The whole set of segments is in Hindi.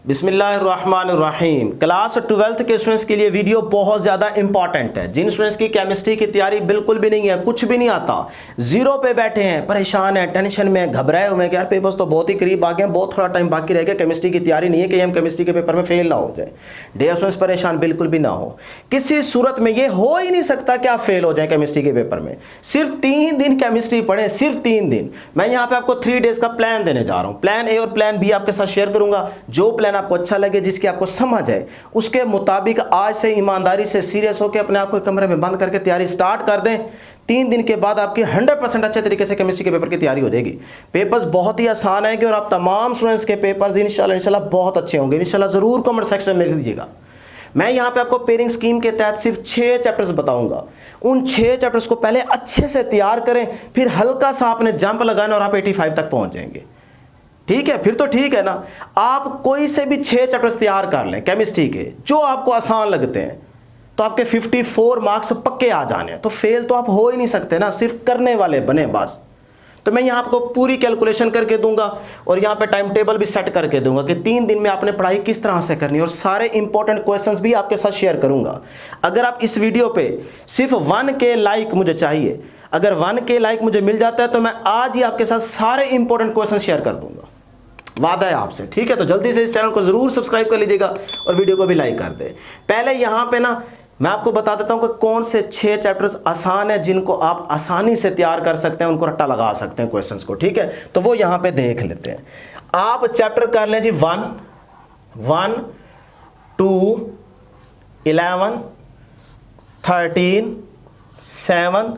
बिस्मिल्लाहिर्रहमानिर्रहीम। क्लास 12th के स्टूडेंट्स के लिए वीडियो बहुत ज़्यादा इंपॉर्टेंट है। जिन स्टूडेंट्स की केमिस्ट्री की तैयारी बिल्कुल भी नहीं है, कुछ भी नहीं आता, जीरो पे बैठे हैं, परेशान हैं, टेंशन में, घबराए हुए हैं कि यार पेपर्स तो बहुत ही करीब आ गए हैं, बहुत थोड़ा टाइम बाकी रह गया, केमिस्ट्री की तैयारी नहीं है कि हम केमिस्ट्री के पेपर में फेल ना हो जाए। डियर स्टूडेंट्स, परेशान बिल्कुल भी ना हो। किसी सूरत में ये हो ही नहीं सकता कि आप फेल हो जाए केमिस्ट्री के पेपर में। सिर्फ 3 दिन केमिस्ट्री पढ़े, सिर्फ 3 दिन। मैं यहाँ पे आपको 3 डेज का प्लान देने जा रहा हूँ। प्लान ए और प्लान बी आपके साथ शेयर करूंगा। जो प्लान आपको अच्छा लगे, जिसकी आपको समझ है, उसके मुताबिक आज से ईमानदारी से सीरियस होकर अपने आप को कमरे में बंद करके तैयारी स्टार्ट कर दें। 3 दिन के बाद आपकी 100% अच्छे तरीके से केमिस्ट्री के पेपर की तैयारी हो जाएगी। पेपर्स बहुत ही आसान है और आप तमाम स्टूडेंट्स के पेपर्स इंशाल्लाह बहुत अच्छे होंगे। इंशाल्लाह जरूर कमेंट सेक्शन में लिख दीजिएगा। मैं यहाँ पे आपको पेयरिंग स्कीम के तहत सिर्फ 6 चैप्टर्स बताऊंगा। उन 6 चैप्टर्स को पहले अच्छे से तैयार करें, फिर हल्का सा आपने जंप लगाना और आप 85 तक पहुंच जाएंगे। ठीक है, फिर तो ठीक है ना। आप कोई से भी 6 चैप्टर्स तैयार कर लें केमिस्ट्री के, जो आपको आसान लगते हैं, तो आपके 54 मार्क्स पक्के आ जाने हैं। तो फेल तो आप हो ही नहीं सकते ना, सिर्फ करने वाले बने बस। तो मैं यहाँ आपको पूरी कैलकुलेशन करके दूंगा और यहाँ पे टाइम टेबल भी सेट करके दूंगा कि 3 दिन में आपने पढ़ाई किस तरह से करनी है, और सारे इंपॉर्टेंट क्वेश्चंस भी आपके साथ शेयर करूंगा। अगर आप इस वीडियो पे सिर्फ 1K लाइक मुझे चाहिए, अगर 1K लाइक मुझे मिल जाता है तो मैं आज ही आपके साथ सारे इंपॉर्टेंट क्वेश्चन शेयर कर दूंगा। वादा है आपसे, ठीक है। तो जल्दी से इस चैनल को जरूर सब्सक्राइब कर लीजिएगा और वीडियो को भी लाइक कर दे। पहले यहाँ पे ना मैं आपको बता देता हूँ कि कौन से 6 चैप्टर्स आसान है जिनको आप आसानी से तैयार कर सकते हैं, उनको रट्टा लगा सकते हैं क्वेश्चंस को, ठीक है। तो वो यहाँ पे देख लेते हैं। आप चैप्टर कर लें जी 1, 2, 11, 13, 7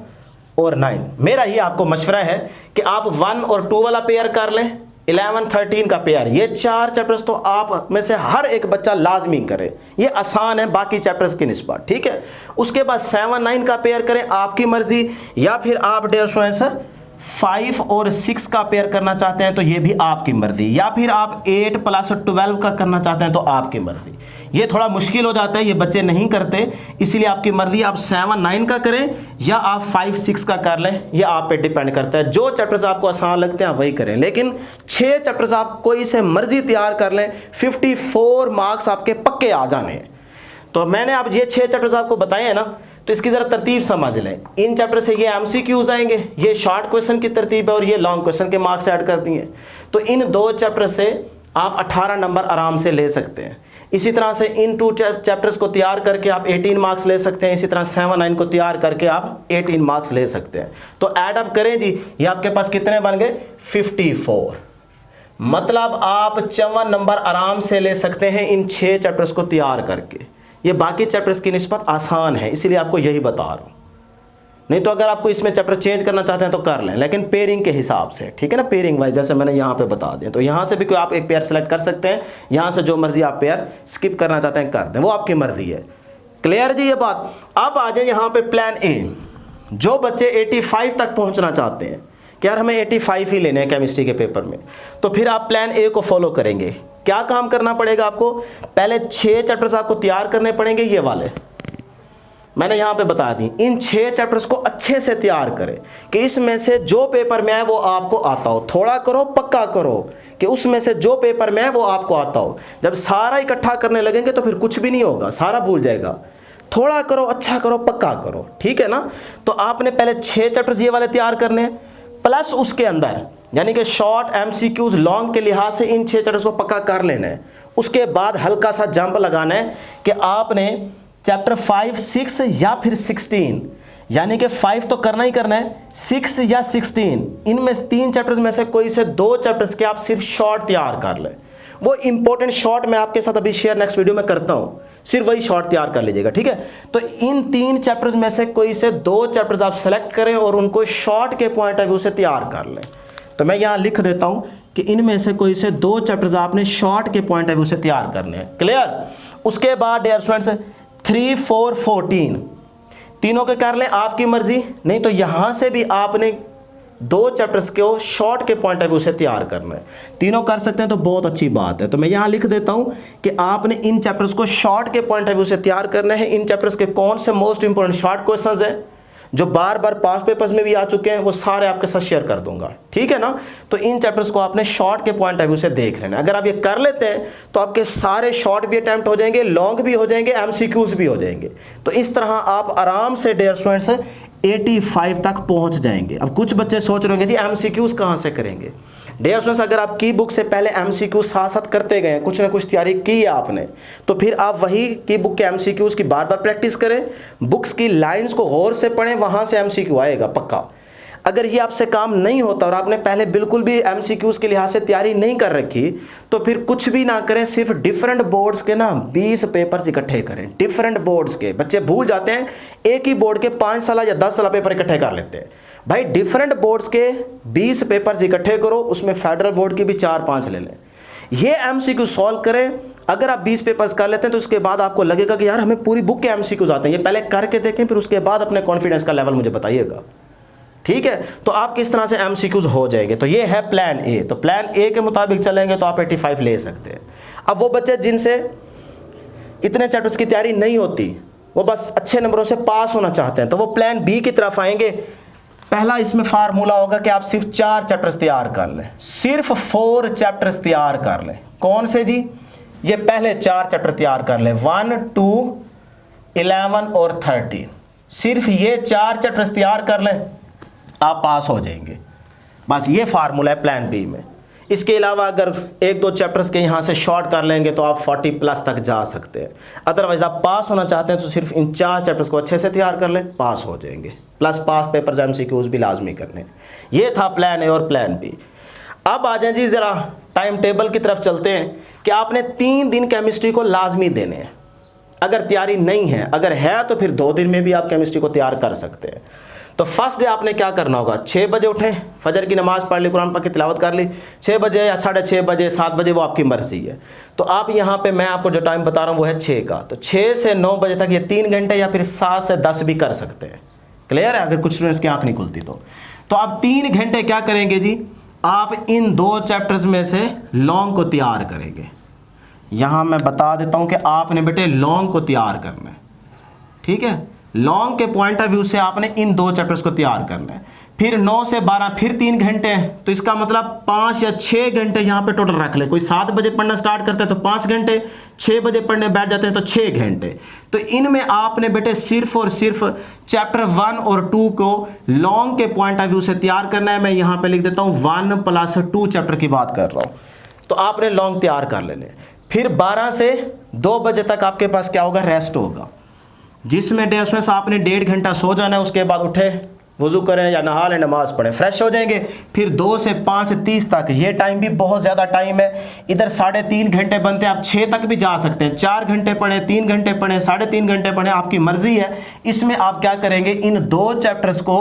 और 9। मेरा ही आपको मशवरा है कि आप 1 और 2 वाला पेयर कर लें, 11, 13 का पेयर। ये 4 चैप्टर्स तो आप में से हर एक बच्चा लाजमी करे, ये आसान है बाकी चैप्टर्स की निस्बत, ठीक है। उसके बाद 7, 9 का पेयर करें, आपकी मर्जी। या फिर आप डियर स्टूडेंट्स 5 और 6 का पेयर करना चाहते हैं तो ये भी आपकी मर्जी। या फिर आप 8 + 12 का करना चाहते हैं तो आपकी मर्जी। ये थोड़ा मुश्किल हो जाता है, ये बच्चे नहीं करते, इसलिए आपकी मर्जी। आप 7, 9 का करें या आप 5, 6 का कर लें, ये आप पे डिपेंड करता है। जो चैप्टर्स आपको आसान लगते हैं आप वही करें, लेकिन 6 चैप्टर्स आप कोई से मर्जी तैयार कर लें, 54 मार्क्स आपके पक्के आ जाने हैं। तो मैंने आप ये 6 चैप्टर्स आपको बताए हैं ना, तो इसकी जरा तरतीब समझ लें। इन चैप्टर से ये MCQs आएंगे, ये शॉर्ट क्वेश्चन की तरतीब है और ये लॉन्ग क्वेश्चन के मार्क्स ऐड करती हैं। तो इन 2 चैप्टर से आप 18 नंबर आराम से ले सकते हैं। इसी तरह से इन 2 चैप्टर्स को तैयार करके आप 18 मार्क्स ले सकते हैं। इसी तरह 7, 9 को तैयार करके आप 18 मार्क्स ले सकते हैं। तो ऐड अप करें जी, ये आपके पास कितने बन गए? 54। मतलब आप 54 नंबर आराम से ले सकते हैं इन 6 चैप्टर्स को तैयार करके। ये बाकी चैप्टर्स की निस्बत आसान है, इसीलिए आपको यही बता रहा हूँ। नहीं तो अगर आपको इसमें चैप्टर चेंज करना चाहते हैं तो कर लें, लेकिन पेयरिंग के हिसाब से, ठीक है ना। पेयरिंग वाइज जैसे मैंने यहाँ पे बता दें, तो यहाँ से भी कोई आप एक पेयर सेलेक्ट कर सकते हैं, यहाँ से जो मर्जी आप पेयर स्किप करना चाहते हैं कर दें, वो आपकी मर्जी है। क्लियर जी ये बात। अब आ जाए यहाँ पे प्लान ए। जो बच्चे 85 तक पहुँचना चाहते हैं कि यार हमें 85 ही लेने हैं केमिस्ट्री के पेपर में, तो फिर आप प्लान ए को फॉलो करेंगे। क्या काम करना पड़ेगा आपको? पहले 6 चैप्टर्स आपको तैयार करने पड़ेंगे, ये वाले मैंने यहाँ पे बता दी। इन 6 चैप्टर्स को अच्छे से तैयार करें कि इसमें से जो पेपर में है वो आपको आता हो। थोड़ा करो, पक्का करो कि उसमें से जो पेपर में है वो आपको आता हो। जब सारा इकट्ठा करने लगेंगे तो फिर कुछ भी नहीं होगा, सारा भूल जाएगा। थोड़ा करो, अच्छा करो, पक्का करो, ठीक है ना। तो आपने पहले 6 चैप्टर्स ये वाले तैयार करने, प्लस उसके अंदर यानी कि शॉर्ट MCQs लॉन्ग के लिहाज से इन 6 चैप्टर्स को पक्का कर लेना है। उसके बाद हल्का सा जंप लगाना है कि आपने चैप्टर 5, 6 या फिर 16, यानी कि 5 तो करना ही करना है, 6 या 16, इनमें 3 चैप्टर्स में से कोई से 2 चैप्टर्स के आप सिर्फ शॉर्ट तैयार कर लें। वो इंपॉर्टेंट शॉर्ट मैं आपके साथ अभी शेयर नेक्स्ट वीडियो में करता हूँ, सिर्फ वही शॉर्ट तैयार कर लीजिएगा, ठीक है। तो इन 3 चैप्टर्स में से कोई से 2 चैप्टर्स आप सेलेक्ट करें और उनको शॉर्ट के पॉइंट ऑफ व्यू से तैयार कर लें। तो मैं यहाँ लिख देता हूँ कि इनमें से कोई से 2 चैप्टर्स आपने शॉर्ट के पॉइंट ऑफ व्यू से तैयार करने हैं। क्लियर। उसके बाद डियर स्टूडेंट्स 3, 4, 14 तीनों के कर लें, आपकी मर्जी। नहीं तो यहां से भी आपने 2 चैप्टर्स को शॉर्ट के पॉइंट ऑफ व्यू से तैयार करना है। तीनों कर सकते हैं तो बहुत अच्छी बात है। तो मैं यहां लिख देता हूं कि आपने इन चैप्टर्स को शॉर्ट के पॉइंट ऑफ व्यू से तैयार करना है। इन चैप्टर्स के कौन से मोस्ट इंपोर्टेंट शॉर्ट क्वेश्चंस है जो बार बार पास पेपर्स में भी आ चुके हैं वो सारे आपके साथ शेयर कर दूंगा, ठीक है ना। तो इन चैप्टर्स को आपने शॉर्ट के पॉइंट ऑफ व्यू से देख लेना। अगर आप ये कर लेते हैं तो आपके सारे शॉर्ट भी अटैम्प्ट हो जाएंगे, लॉन्ग भी हो जाएंगे, एमसीक्यूज भी हो जाएंगे। तो इस तरह आप आराम से डियर स्टूडेंट्स 85 तक पहुंच जाएंगे। अब कुछ बच्चे सोच रहे होंगे जी एमसीक्यूज कहाँ से करेंगे। डियर स्टूडेंट्स, अगर आप की बुक से पहले एमसीक्यू साथ साथ करते गए, कुछ ना कुछ तैयारी की है आपने, तो फिर आप वही की बुक के एमसीक्यूज की बार बार प्रैक्टिस करें, बुक्स की लाइंस को गौर से पढ़ें, वहां से एमसीक्यू आएगा पक्का। अगर ये आपसे काम नहीं होता और आपने पहले बिल्कुल भी एमसीक्यूज के लिहाज से तैयारी नहीं कर रखी, तो फिर कुछ भी ना करें, सिर्फ डिफरेंट बोर्ड्स के ना 20 पेपर्स इकट्ठे करें। डिफरेंट बोर्ड्स के बच्चे भूल जाते हैं, एक ही बोर्ड के 5 साल या 10 साल पेपर इकट्ठे कर लेते हैं। भाई डिफरेंट बोर्ड्स के 20 पेपर्स इकट्ठे करो, उसमें फेडरल बोर्ड की भी 4-5 ले लें, ये एमसीक्यू सॉल्व करें। अगर आप 20 पेपर्स कर लेते हैं तो उसके बाद आपको लगेगा कि यार हमें पूरी बुक के एमसीक्यूज आते हैं। ये पहले करके देखें, फिर उसके बाद अपने कॉन्फिडेंस का लेवल मुझे बताइएगा, ठीक है। तो आप किस तरह से एमसीक्यूज हो जाएंगे, तो ये है प्लान ए। तो प्लान ए के मुताबिक चलेंगे तो आप 85 ले सकते हैं। अब वो बच्चे जिनसे इतने चैप्टर्स की तैयारी नहीं होती, वो बस अच्छे नंबरों से पास होना चाहते हैं, तो वो प्लान बी की तरफ आएंगे। पहला इसमें फार्मूला होगा कि आप सिर्फ 4 चैप्टर्स तैयार कर लें, सिर्फ 4 चैप्टर्स तैयार कर लें। कौन से जी, ये पहले 4 चैप्टर तैयार कर लें, 1, 2, 11 और 13। सिर्फ ये 4 चैप्टर्स तैयार कर लें, आप पास हो जाएंगे। बस ये फार्मूला है प्लान बी में। इसके अलावा अगर 1-2 चैप्टर्स के यहाँ से शॉर्ट कर लेंगे तो आप 40+ तक जा सकते हैं। अदरवाइज आप पास होना चाहते हैं तो सिर्फ इन 4 चैप्टर्स को अच्छे से तैयार कर लें, पास हो जाएंगे। प्लस पास पेपर्स एमसीक्यूज भी लाजमी करने। ये था प्लान ए और प्लान बी। अब आ जाए जी ज़रा टाइम टेबल की तरफ चलते हैं कि आपने 3 दिन केमिस्ट्री को लाजमी देने हैं। अगर तैयारी नहीं है, अगर है तो फिर 2 दिन में भी आप केमिस्ट्री को तैयार कर सकते हैं। तो फर्स्ट डे आपने क्या करना होगा, 6 बजे उठें, फजर की नमाज़ पढ़ ली, कुरान पाक की तिलावत कर ली, 6 बजे या 6:30 बजे, 7 बजे, वो आपकी मर्जी है। तो आप यहाँ पे मैं आपको जो टाइम बता रहा हूँ वो है 6 का। तो 6 से 9 बजे तक ये 3 घंटे या फिर 7 से 10 भी कर सकते हैं। क्लियर है, अगर कुछ स्टूडेंट्स की आंख नहीं खुलती तो आप 3 घंटे क्या करेंगे जी, आप इन 2 चैप्टर्स में से लॉन्ग को तैयार करेंगे। यहाँ मैं बता देता हूँ कि आपने बेटे लॉन्ग को तैयार करना है, ठीक है। लॉन्ग के पॉइंट ऑफ व्यू से आपने इन 2 चैप्टर्स को तैयार करना है। फिर 9 से 12 फिर 3 घंटे हैं, तो इसका मतलब 5 या 6 घंटे यहाँ पे टोटल रख ले। कोई 7 बजे पढ़ना स्टार्ट करता है तो 5 घंटे, 6 बजे पढ़ने बैठ जाते हैं तो 6 घंटे। तो इनमें आपने बेटे सिर्फ और सिर्फ चैप्टर 1 और 2 को लॉन्ग के पॉइंट ऑफ व्यू से तैयार करना है। मैं यहाँ पे लिख देता हूँ 1+2 चैप्टर की बात कर रहा हूँ। तो आपने लॉन्ग तैयार कर लेने। फिर 12 से 2 बजे तक आपके पास क्या होगा, रेस्ट होगा, जिसमें डे उसमें से आपने 1.5 घंटा सो जाना है। उसके बाद उठे, वुजू करें या नहा लें, नमाज पढ़ें, फ्रेश हो जाएंगे। फिर 2 से 5:30 तक, ये टाइम भी बहुत ज़्यादा टाइम है। इधर 3.5 घंटे बनते हैं, आप 6 तक भी जा सकते हैं। 4 घंटे पढ़ें, 3 घंटे पढ़ें, 3.5 घंटे पढ़ें, आपकी मर्जी है। इसमें आप क्या करेंगे, इन 2 चैप्टर्स को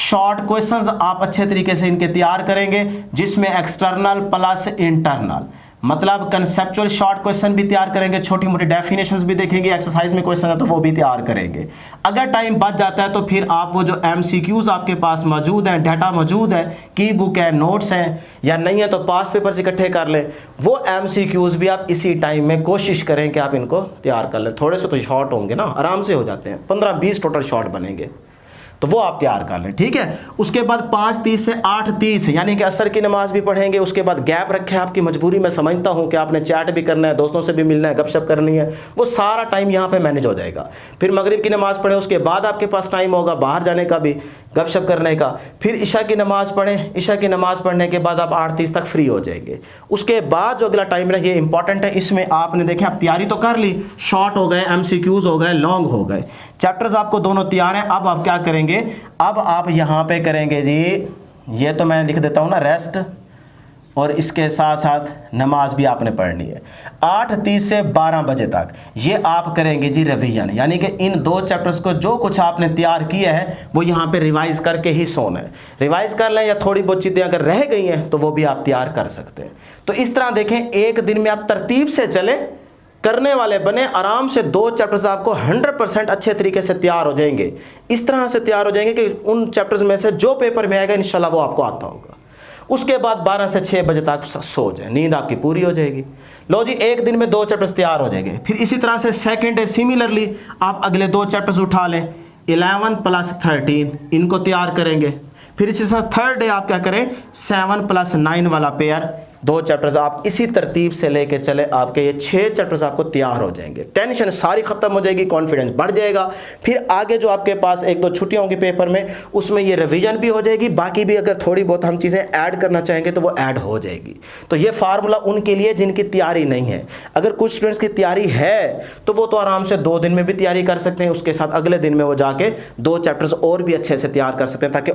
शॉर्ट क्वेश्चंस आप अच्छे तरीके से इनके तैयार करेंगे, जिसमें एक्सटर्नल प्लस इंटरनल, मतलब कंसेप्चुअल शॉर्ट क्वेश्चन भी तैयार करेंगे, छोटी मोटी डेफिनेशंस भी देखेंगे, एक्सरसाइज में क्वेश्चन है तो वो भी तैयार करेंगे। अगर टाइम बच जाता है तो फिर आप वो जो एमसीक्यूज आपके पास मौजूद हैं, डाटा मौजूद है, की बुक है, नोट्स हैं, या नहीं है तो पास पेपर्स इकट्ठे कर लें, वो एमसीक्यूज भी आप इसी टाइम में कोशिश करें कि आप इनको तैयार कर लें। थोड़े से तो शॉर्ट होंगे ना, आराम से हो जाते हैं, 15-20 टोटल शॉर्ट बनेंगे, तो वो आप तैयार कर लें, ठीक है। उसके बाद 5:30 से 8:30 यानी कि असर की नमाज भी पढ़ेंगे। उसके बाद गैप रखे, आपकी मजबूरी मैं समझता हूं कि आपने चैट भी करना है, दोस्तों से भी मिलना है, गपशप करनी है, वो सारा टाइम यहाँ पे मैनेज हो जाएगा। फिर मगरिब की नमाज पढ़ें, उसके बाद आपके पास टाइम होगा बाहर जाने का भी, गपशप करने का। फिर इशा की नमाज पढ़ें, इशा की नमाज पढ़ने के बाद आप 8:30 तक फ्री हो जाएंगे। उसके बाद जो अगला टाइम है ये इंपॉर्टेंट है, इसमें आपने देखें आप तैयारी तो कर ली, शॉर्ट हो गए, एमसीक्यूज हो गए, लॉन्ग हो गए, चैप्टर्स आपको दोनों तैयार हैं। अब आप क्या करेंगे, अब आप यहाँ पे करेंगे जी, ये तो मैं लिख देता हूँ ना, रेस्ट, और इसके साथ साथ नमाज भी आपने पढ़नी है। 8:30 से 12 बजे तक ये आप करेंगे जी रिवीजन, यानी कि इन 2 चैप्टर्स को जो कुछ आपने तैयार किया है वो यहाँ पे रिवाइज करके ही सोना है। रिवाइज कर लें, या थोड़ी बहुत चीज़ें अगर रह गई हैं तो वो भी आप तैयार कर सकते हैं। तो इस तरह देखें, एक दिन में आप तरतीब से चलें, करने वाले बने, आराम से 2 चैप्टर्स आपको 100% अच्छे तरीके से तैयार हो जाएंगे। इस तरह से तैयार हो जाएंगे कि उन चैप्टर्स में से जो पेपर में आएगा इंशाल्लाह वो आपको आता होगा। उसके बाद 12 से 6 बजे तक सो जाए, नींद आपकी पूरी हो जाएगी। लो जी, एक दिन में 2 चैप्टर्स तैयार हो जाएंगे। फिर इसी तरह से सेकंड डे सिमिलरली आप अगले 2 चैप्टर्स उठा लें, 11 + 13 इनको तैयार करेंगे। फिर इसी तरह थर्ड डे आप क्या करें, 7 + 9 वाला पेयर, 2 चैप्टर्स आप इसी तरतीब से लेके चले, आपके ये 6 चैप्टर्स आपको तैयार हो जाएंगे। टेंशन सारी खत्म हो जाएगी, कॉन्फिडेंस बढ़ जाएगा। फिर आगे जो आपके पास 1-2 छुट्टियां होंगी पेपर में, उसमें ये रिवीजन भी हो जाएगी, बाकी भी अगर थोड़ी बहुत हम चीज़ें ऐड करना चाहेंगे तो वो ऐड हो जाएगी। तो ये फार्मूला उनके लिए जिनकी तैयारी नहीं है। अगर कुछ स्टूडेंट्स की तैयारी है तो वो तो आराम से 2 दिन में भी तैयारी कर सकते हैं, उसके साथ अगले दिन में वो जाके 2 चैप्टर्स और भी अच्छे से तैयार कर सकते हैं, ताकि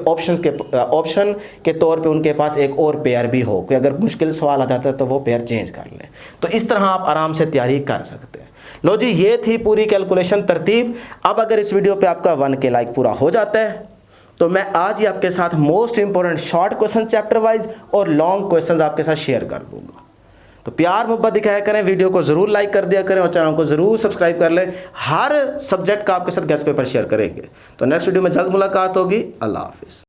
ऑप्शन के तौर पे उनके पास एक और पेयर भी हो, कि अगर मुश्किल सवाल आ जाता है तो वो पेयर चेंज कर लें। तो इस तरह आप आराम से तैयारी कर सकते हैं। लो जी, ये थी पूरी कैलकुलेशन तरतीब। अब अगर इस वीडियो पे आपका 1 के लाइक पूरा हो जाता है तो मैं आज ही आपके साथ most important short question chapter wise और लॉन्ग क्वेश्चंस आपके साथ शेयर कर दूंगा। तो प्यार मोहब्बत दिखाया करें, वीडियो को जरूर लाइक कर दिया करें और चैनल को जरूर सब्सक्राइब कर लें। हर सब्जेक्ट का आपके साथ गेस्ट पेपर शेयर करेंगे। तो नेक्स्ट वीडियो में जल्द मुलाकात होगी। अल्लाह हाफिज़।